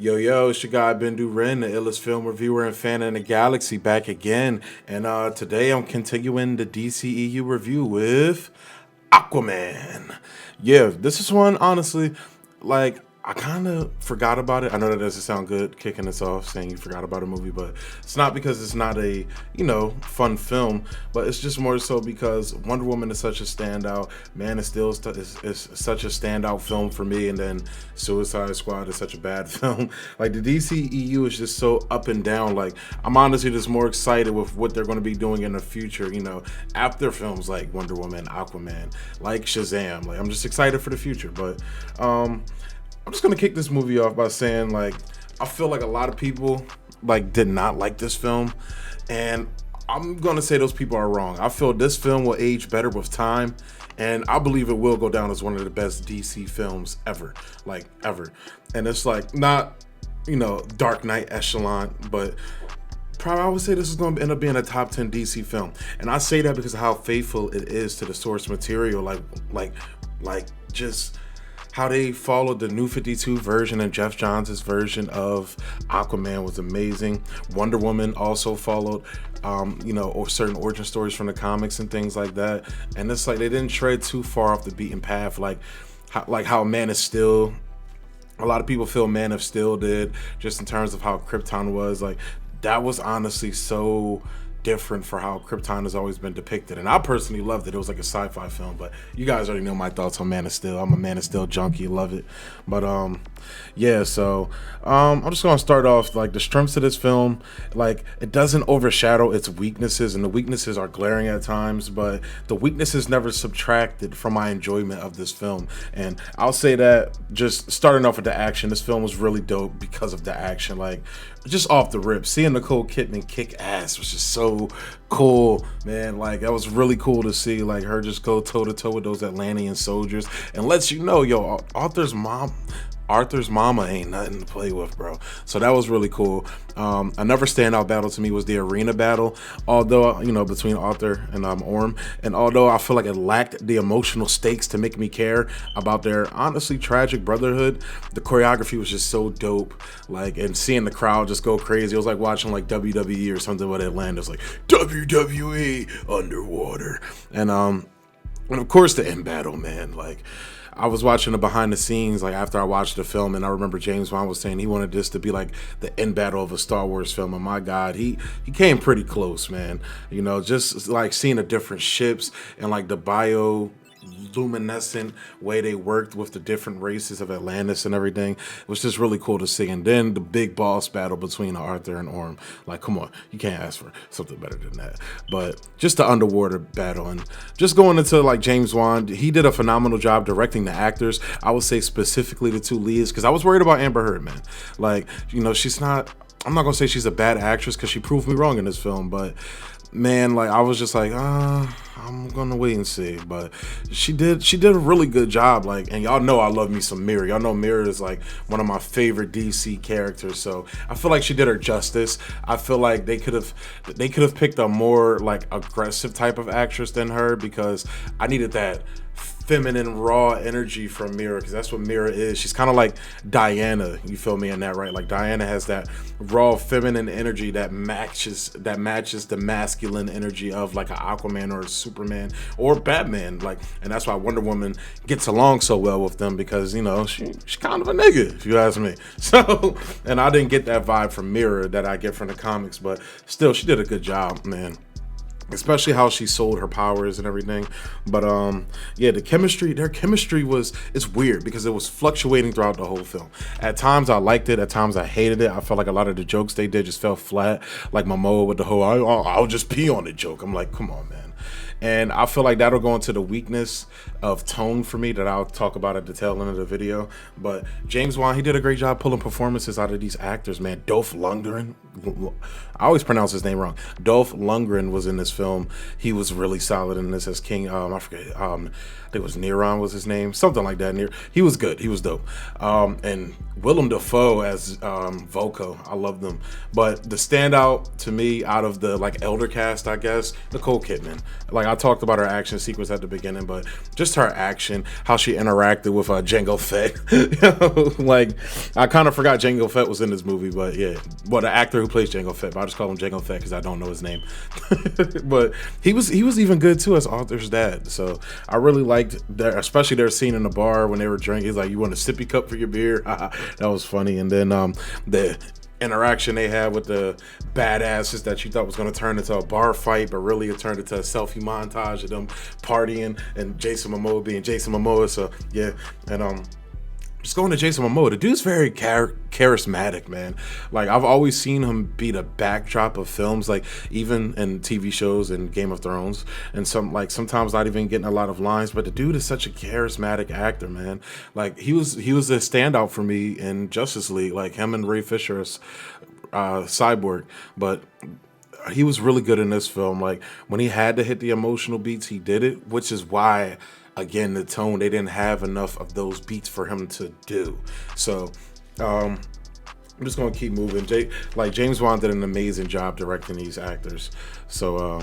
Yo, it's your guy Ben Duren, the illest film reviewer and fan in the galaxy, back again. And today I'm continuing the DCEU review with Aquaman. Yeah, this is one, honestly, like, I kind of forgot about it. I know that doesn't sound good kicking this off saying you forgot about a movie, but it's not because it's not a, fun film, but it's just more so because Wonder Woman is such a standout. Man of Steel is such a standout film for me, and then Suicide Squad is such a bad film. Like, the DCEU is just so up and down. Like, I'm honestly just more excited with what they're going to be doing in the future, after films like Wonder Woman, Aquaman, like Shazam. Like, I'm just excited for the future, but, I'm just gonna kick this movie off by saying, like, I feel like a lot of people did not like this film, and I'm gonna say those people are wrong. I feel this film will age better with time, and I believe it will go down as one of the best DC films ever, like ever. And it's like not, Dark Knight echelon, but probably I would say this is going to end up being a top 10 DC film. And I say that because of how faithful it is to the source material, like just how they followed the New 52 version and Jeff Johns' version of Aquaman was amazing. Wonder Woman also followed, or certain origin stories from the comics and things like that. And it's like they didn't tread too far off the beaten path, like how Man of Steel. A lot of people feel Man of Steel did, just in terms of how Krypton was. Like, that was honestly so different for how Krypton has always been depicted, and I personally loved it. It was like a sci-fi film, but you guys already know my thoughts on Man of Steel. I'm a Man of Steel junkie, love it. But yeah, so I'm just gonna start off, like, the strengths of this film. Like, it doesn't overshadow its weaknesses, and the weaknesses are glaring at times, but the weaknesses never subtracted from my enjoyment of this film. And I'll say that, just starting off with the action, this film was really dope because of the action. Like, just off the rip, seeing Nicole Kidman kick ass was just so cool, man. Like, that was really cool to see, like, her just go toe to toe with those Atlantean soldiers, and lets you know, yo, Arthur's mama ain't nothing to play with, bro. So that was really cool. Another standout battle to me was the arena battle, although, between Arthur and Orm. And although I feel like it lacked the emotional stakes to make me care about their honestly tragic brotherhood, the choreography was just so dope. Like, and seeing the crowd just go crazy, it was like watching like WWE or something with Atlanta. It's like WWE underwater. And of course the end battle, man. Like, I was watching the behind the scenes, like, after I watched the film, and I remember James Wan was saying he wanted this to be like the end battle of a Star Wars film, and my God, he came pretty close, man. Just like seeing the different ships and like the bioluminescent way they worked with the different races of Atlantis and everything. It was just really cool to see. And then the big boss battle between Arthur and Orm. Like, come on, you can't ask for something better than that. But just the underwater battle, and just going into, like, James Wan, he did a phenomenal job directing the actors. I would say specifically the two leads, because I was worried about Amber Heard, man. Like, she's not, I'm not gonna say she's a bad actress, because she proved me wrong in this film, but man, like, I was just like, I'm gonna wait and see. But she did a really good job. Like, and y'all know I love me some Mira. Y'all know Mira is like one of my favorite DC characters. So I feel like she did her justice. I feel like they could have picked a more, like, aggressive type of actress than her, because I needed that feminine raw energy from Mira, because that's what Mira is. She's kind of like Diana, you feel me in that, right? Like, Diana has that raw feminine energy that matches the masculine energy of, like, an Aquaman or a Superman or Batman. Like, and that's why Wonder Woman gets along so well with them, because she's kind of a nigga, if you ask me. So, and I didn't get that vibe from Mira that I get from the comics, but still, she did a good job, man. Especially how she sold her powers and everything. But yeah, their chemistry it's weird, because it was fluctuating throughout the whole film. At times I liked it, at times I hated it. I felt like a lot of the jokes they did just fell flat, like Momoa with the whole I'll just pee on it joke. I'm like, come on, man. And I feel like that'll go into the weakness of tone for me that I'll talk about at the tail end of the video. But James Wan, he did a great job pulling performances out of these actors, man. Dolph Lundgren, I always pronounce his name wrong. Dolph Lundgren was in this film. He was really solid in this as King. I forget. I think it was Neron was his name, something like that. He was good. He was dope. And Willem Dafoe as Volko, I love them. But the standout to me out of the, like, elder cast, I guess, Nicole Kidman. Like, I talked about her action sequence at the beginning, but just her action, how she interacted with Jango Fett. Like, I kind of forgot Jango Fett was in this movie, but yeah, well, the actor who plays Jango Fett, but I just call him Jango Fett because I don't know his name. But he was even good too as Arthur's dad. So I really liked that, especially their scene in the bar when they were drinking. He's like, "You want a sippy cup for your beer?" That was funny. And then the interaction they had with the badasses that you thought was going to turn into a bar fight, but really it turned into a selfie montage of them partying and Jason Momoa being Jason Momoa. So yeah, and just going to Jason Momoa, the dude's very charismatic, man. Like, I've always seen him be the backdrop of films, like even in TV shows and Game of Thrones, and sometimes not even getting a lot of lines. But the dude is such a charismatic actor, man. Like, he was a standout for me in Justice League, like him and Ray Fisher as Cyborg, but he was really good in this film. Like, when he had to hit the emotional beats, he did it, which is why, again, the tone, they didn't have enough of those beats for him to do. So I'm just gonna keep moving. James Wan did an amazing job directing these actors. So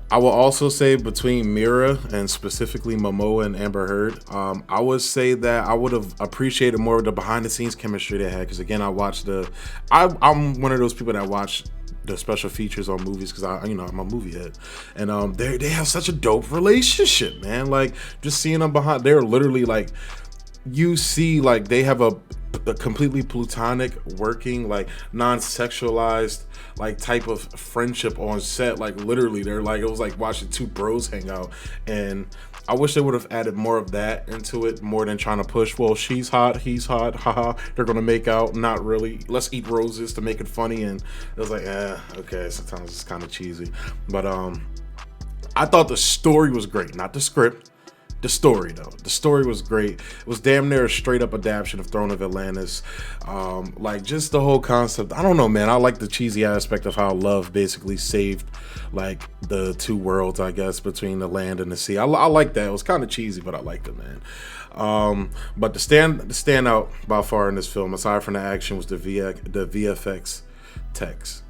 I will also say, between Mira and specifically Momoa and Amber Heard, I would say that I would have appreciated more of the behind the scenes chemistry they had, because again, I'm one of those people that watch the special features on movies because I'm a movie head, and they have such a dope relationship, man. Like, just seeing them behind, they're literally like, you see, like, they have a completely platonic, working, like, non-sexualized, like, type of friendship on set. Like, literally, they're like, it was like watching two bros hang out. And I wish they would have added more of that into it, more than trying to push, well, she's hot, he's hot, haha, they're gonna make out. Not really. Let's eat roses to make it funny. And it was like, okay, sometimes it's kind of cheesy. But I thought the story was great, not the script. The story, though. The story was great. It was damn near a straight up adaptation of Throne of Atlantis. Like, just the whole concept. I don't know, man. I like the cheesy aspect of how love basically saved, like, the two worlds, I guess, between the land and the sea. I like that. It was kind of cheesy, but I liked it, man. But the standout by far in this film, aside from the action, was the VFX text.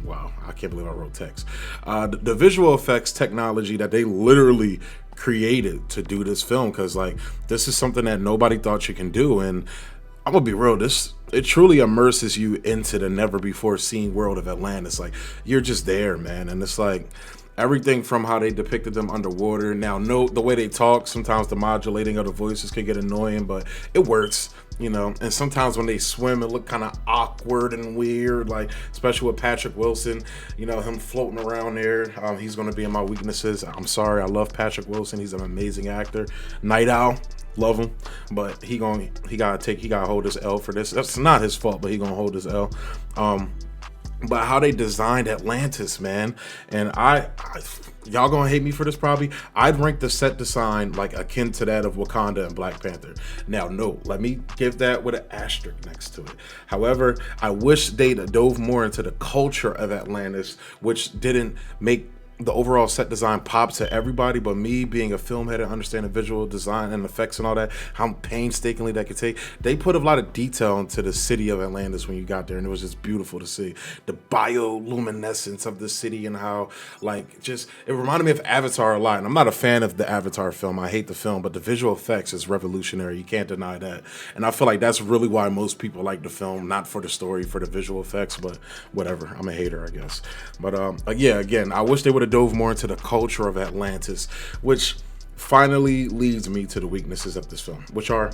Wow, I can't believe I wrote text. The visual effects technology that they literally created to do this film, because, like, this is something that nobody thought you can do. And I'm gonna be real, it truly immerses you into the never before seen world of Atlantis. Like, you're just there, man. And it's like everything from how they depicted them underwater. Now, the way they talk, sometimes the modulating of the voices can get annoying, but it works, and sometimes when they swim, it look kind of awkward and weird, like, especially with Patrick Wilson, him floating around there. He's going to be in my weaknesses. I'm sorry, I love Patrick Wilson. He's an amazing actor. Night Owl, love him, but he gotta hold his L for this. That's not his fault, but he gonna hold his L. But how they designed Atlantis, man, and y'all gonna hate me for this probably. I'd rank the set design like akin to that of Wakanda and Black Panther. Now, no, let me give that with an asterisk next to it. However, I wish they'd dove more into the culture of Atlantis, which didn't make the overall set design pop to everybody, but me being a film head and understanding visual design and effects and all that, how painstakingly that could take, they put a lot of detail into the city of Atlantis when you got there, and it was just beautiful to see the bioluminescence of the city, and how, like, just, it reminded me of Avatar a lot. And I'm not a fan of the Avatar film, I hate the film, but the visual effects is revolutionary, you can't deny that. And I feel like that's really why most people like the film, not for the story, for the visual effects, but whatever, I'm a hater, I guess. But yeah, again, I wish they would have dove more into the culture of Atlantis, which finally leads me to the weaknesses of this film, which are,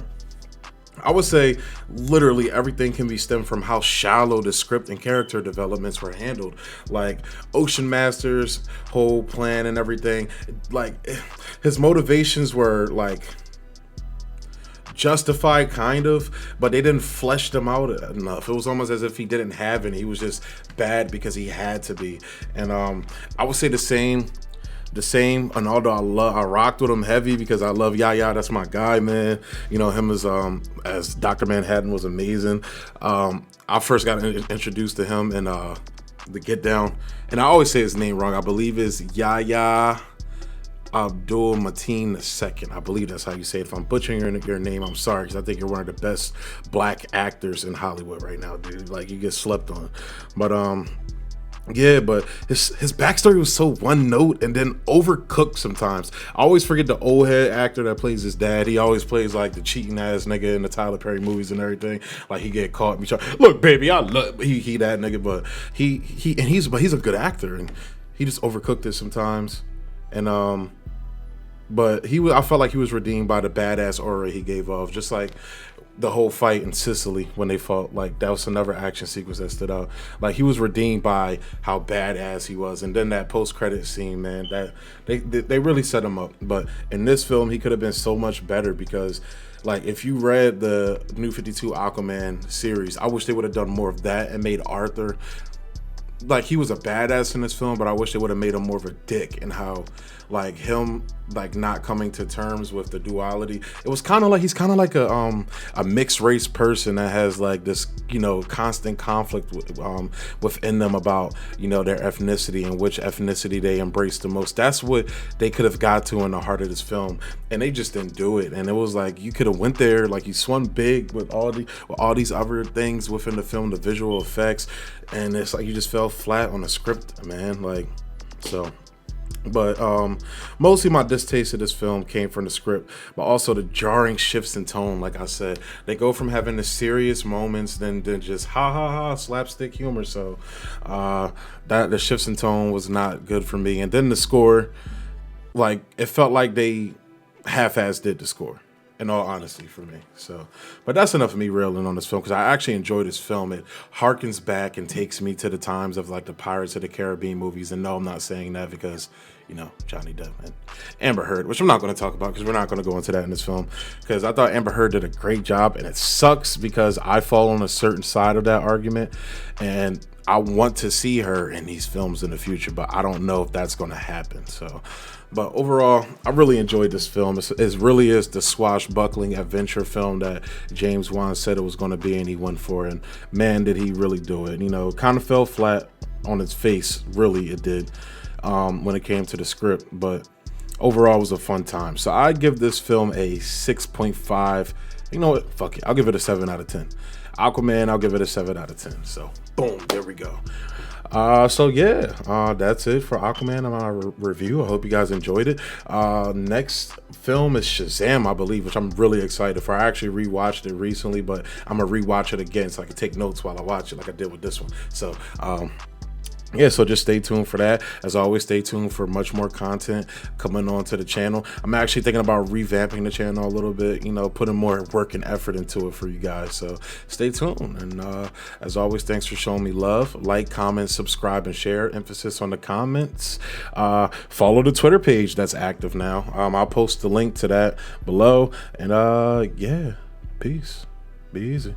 I would say, literally everything can be stemmed from how shallow the script and character developments were handled. Like, Ocean Master's whole plan and everything, like, his motivations were, like, justified kind of, but they didn't flesh them out enough. It was almost as if he didn't have any. He was just bad because he had to be. And I would say the same. And although I rocked with him heavy because I love Yahya, that's my guy, man. Him as Dr. Manhattan was amazing. I first got introduced to him in the Get Down, and I always say his name wrong. I believe it's Yahya Abdul Mateen II. I believe that's how you say it. If I'm butchering your name, I'm sorry, because I think you're one of the best black actors in Hollywood right now, dude. Like, you get slept on. But Yeah, but his backstory was so one note and then overcooked sometimes. I always forget the old head actor that plays his dad. He always plays like the cheating ass nigga in the Tyler Perry movies and everything. Like he get caught. Me look, baby, I love he that nigga, but he's a good actor and he just overcooked it sometimes. And but I felt like he was redeemed by the badass aura he gave off, just like the whole fight in Sicily when they fought. Like that was another action sequence that stood out. Like he was redeemed by how badass he was, and then that post credit scene, man, that they really set him up. But in this film, he could have been so much better because. Like, if you read the New 52 Aquaman series, I wish they would have done more of that and made Arthur like he was a badass in this film, but I wish they would have made him more of a dick and how like him like not coming to terms with the duality. It was kind of like he's kind of like a mixed race person that has like this, you know, constant conflict within them about, you know, their ethnicity and which ethnicity they embrace the most. That's what they could have got to in the heart of this film, and they just didn't do it. And it was like you could have went there, like you swung big with all these other things within the film, the visual effects, and it's like you just fell flat on the script, man. Like so. But mostly my distaste of this film came from the script, but also the jarring shifts in tone. Like I said, they go from having the serious moments, then just ha ha ha slapstick humor. So that the shifts in tone was not good for me. And then the score, like it felt like they half-ass did the score. In all honesty, for me. So, but that's enough of me railing on this film because I actually enjoy this film. It harkens back and takes me to the times of like the Pirates of the Caribbean movies. And no, I'm not saying that because, you know, Johnny Depp and Amber Heard, which I'm not going to talk about because we're not going to go into that in this film. Because I thought Amber Heard did a great job, and it sucks because I fall on a certain side of that argument, and I want to see her in these films in the future, but I don't know if that's going to happen. So. But overall, I really enjoyed this film. It really is the swashbuckling adventure film that James Wan said it was going to be, and he went for it. And man, did he really do it. You know, kind of fell flat on its face. Really, it did when it came to the script. But overall, it was a fun time. So I give this film a 6.5. You know what? Fuck it. I'll give it a 7 out of 10. Aquaman, I'll give it a 7 out of 10. So boom, there we go. So yeah, that's it for Aquaman and my review. I hope you guys enjoyed it. Next film is Shazam, I believe, which I'm really excited for. I actually rewatched it recently, but I'm gonna rewatch it again so I can take notes while I watch it, like I did with this one. So, yeah, so just stay tuned for that. As always, stay tuned for much more content coming onto the channel. I'm actually thinking about revamping the channel a little bit, you know, putting more work and effort into it for you guys. So stay tuned. And as always, thanks for showing me love. Like, comment, subscribe, and share. Emphasis on the comments. Follow the Twitter page that's active now. I'll post the link to that below. And yeah, peace. Be easy.